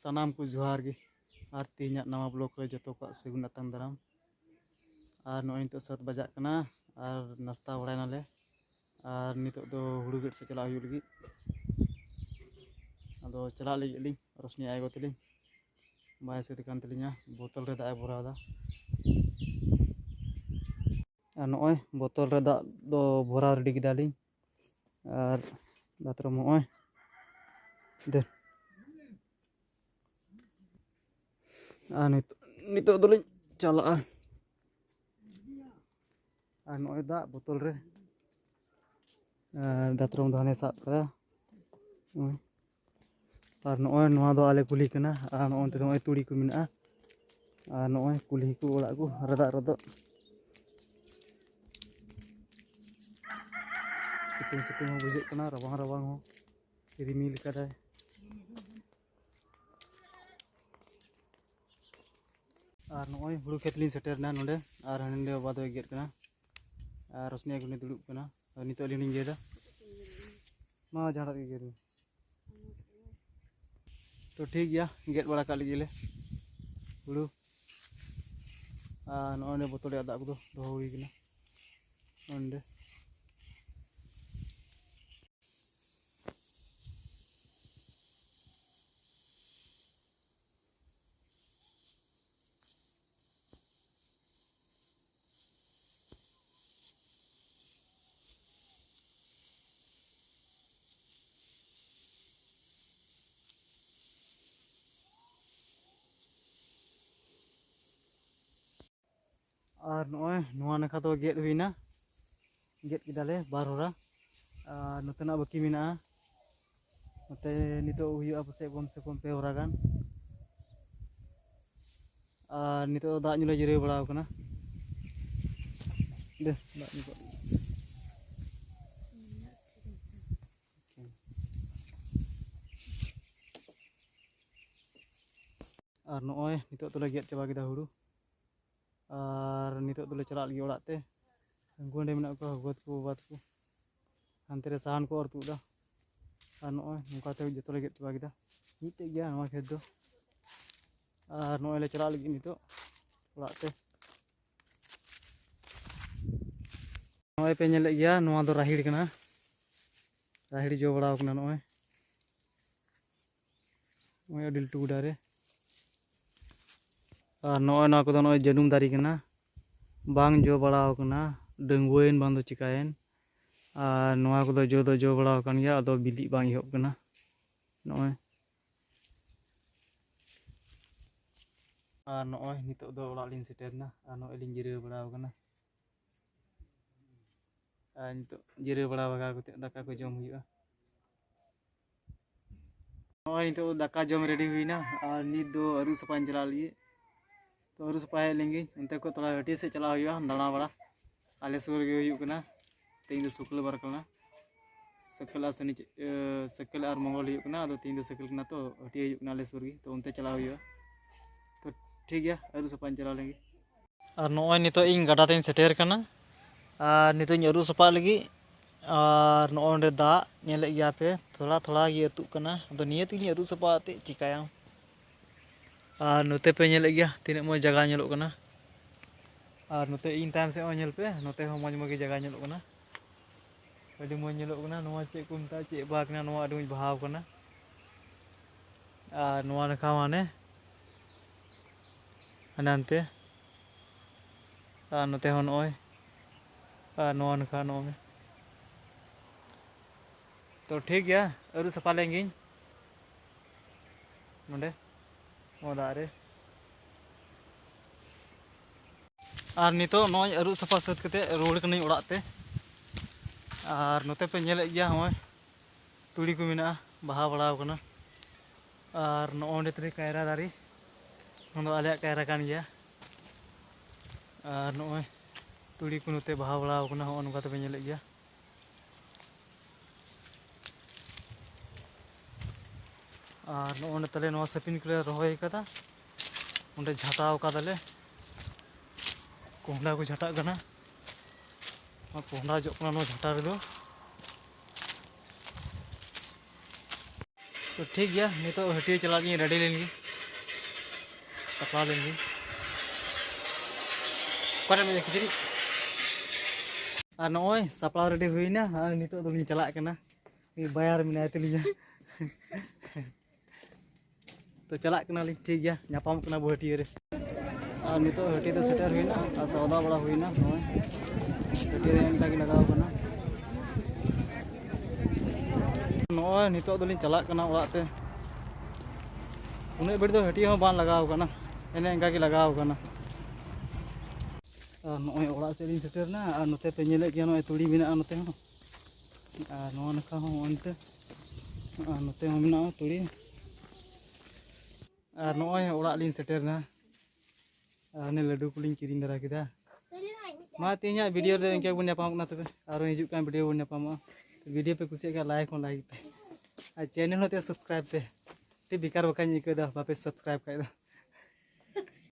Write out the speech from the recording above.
सानाम को जोहार गे और तीन नवा ब्लॉक रे जो को सगुन अतंग दाराम और नई तो 7 बजा कना और नाश्ता बड़ानाले और नितो दो हुड़ू गेट से चला लगी अदो चला लगी रोशनी आएगो तलिंग बाय से तलिंगा बोतल रे दाए भरादा और नय बोतल रे दा दो भरा रेडी किदालिंग और दातरम नय दे नितो दोलिंग चला और नय दा बोतल रे दातरम धाने साब कदा और नय नवा दो आले कुली कना और नते नय तुड़ी को मिना और नय कुली को ओड़ा को रदा रदा सितुंग सितुंग हो बुझे कना रवांग रवांग हो रिमिल कदाय और नय हुड़ू खेतली सेटरना नोडे और हनडे बाबा दो गेट कना और रोशनी को दुड़ुब कना और नितो लिनी गेदा मा जहाड़ा गेद तो ठीक गया गेट बड़ा का लगे हुड़ू और नोने बोतल दाग को दो हुई कना नोंडे और नय नवा नखा तो गेट हुईना गेट किदाले बार होरा और नतना बाकी मेना नते नितो हुआ पासे कम से कम 2 होरा गान और नितो दाग ᱧᱩ जिरे बड़ा कना दे दाग ᱧᱩ और नय नितो तो गेट चाबा किदा हुड़ू और नितो दोले चला लगी ओड़ाते गुंडे मेना को गोद को बात को हानते रे साहन को और तुदा और नय नोकाते जतो ले गेट चाबा किदा मिटे गया नवा खेत दो और नय ले चला लगी नितो ओड़ाते नय पे नेले गया नवा दो राहिड़ कना राहिड़ जो बड़ा कना नय नय अडिल टुडा रे और नय ना को नय जनुम दारी कना बांग जो बड़ा कना डंगुएन बांग दो चिकायन और नवा को दो जो बड़ा कन गया अदो बिली बांग इहब कना नय और नय नितो दो ओड़ा लिन सेटरना और नय लिन जिरे बड़ा कना और नितो जिरे बड़ा बगा कते दाका को जम हुआ नय नितो दाका जम रेडी हुईना और नित दो अरु सपान चला लिए तो अरु सपा लेंगे उनते को थोड़ा हटी से चला हुआ दाना बड़ा आले सुर गे हुआ तीन दो शुक्ल बार कना सकल शनि सकल और मंगल हुआ अदो तीन दो सकल कना तो हटी हुआ आले सुर गे तो उनते चला हुआ तो ठीक गया अरु सपान चला लेंगे और नय नितो इन गाडा तेन सेटेर कना और नितो अरु सपा लगी और नोंडे दा नेले गया पे थोड़ा थोड़ा ये अतुक कना अदो निये तीन अरु सपा आते चिकाया और नोते पे नेले गया तीन मो जगह नेलो कना और नोते इन टाइम से नेल पे नोते हो मज मगे जगह नेलो कना अडी मो नेलो कना नोवा चे को मता चे बाकना नोवा अडी मज भाव कना और नोवा नखा माने अनंते और नोते हो नय और नोवा नखा नोमे तो ठीक गया अरु सफा लेंगे नोडे मोदारे और नितो नय अरु सफा सत कते रोड कनी ओड़ाते और नोते पे नेले गया होय तुड़ी को मिना बहा बड़ा कना और नोंडे तरे कायरा दारी नोंदो आले कायरा कान गया और नय तुड़ी को नोते बहा बड़ा कना हो नोका पे नेले गया और नोंडे तले नवा सपिन को रोहय कदा ओंडे झटाव कादाले कोहडा को झटा कना कोहडा जो कना नो झटा रे दो तो ठीक गया नहीं तो हटिया चला लिए रेडी लेंगे सपड़ा लेंगे में खिचड़ी और नॉय सपड़ा रेडी हुई ना और नितो तो चला करना बायर मिनाय तलिया तो चला करना ली ठीक गया नापाम करना बो हटिया रे और नितो हटिया तो सेटर हुई ना और सौदा बड़ा हुई ना नॉय हटिया रे इनका की लगाव करना नॉय नितो तो चला करना ओड़ा ते उन्हें बड़ी तो हटिया हो बान लगाव करना एने इनका की लगाव करना और नॉय ओड़ा से लिन सेटर ना और नोते पे नेले गया नॉय तुड़ी मेना नोते हो और नॉ नखा हो अंते और नोते हो मेना तुड़ी और नॉय ओड़ा लिन सेटर ना और ने लड्डू कुलिन किरिन दरा किदा मा तीना वीडियो रे इनके बन नापाम ना तबे और हिजु का वीडियो बन नापामा वीडियो पे कुछ लाइक पे और चैनल होते सब्सक्राइब पे टी बेकार बकाई इको दा बापे सब्सक्राइब कर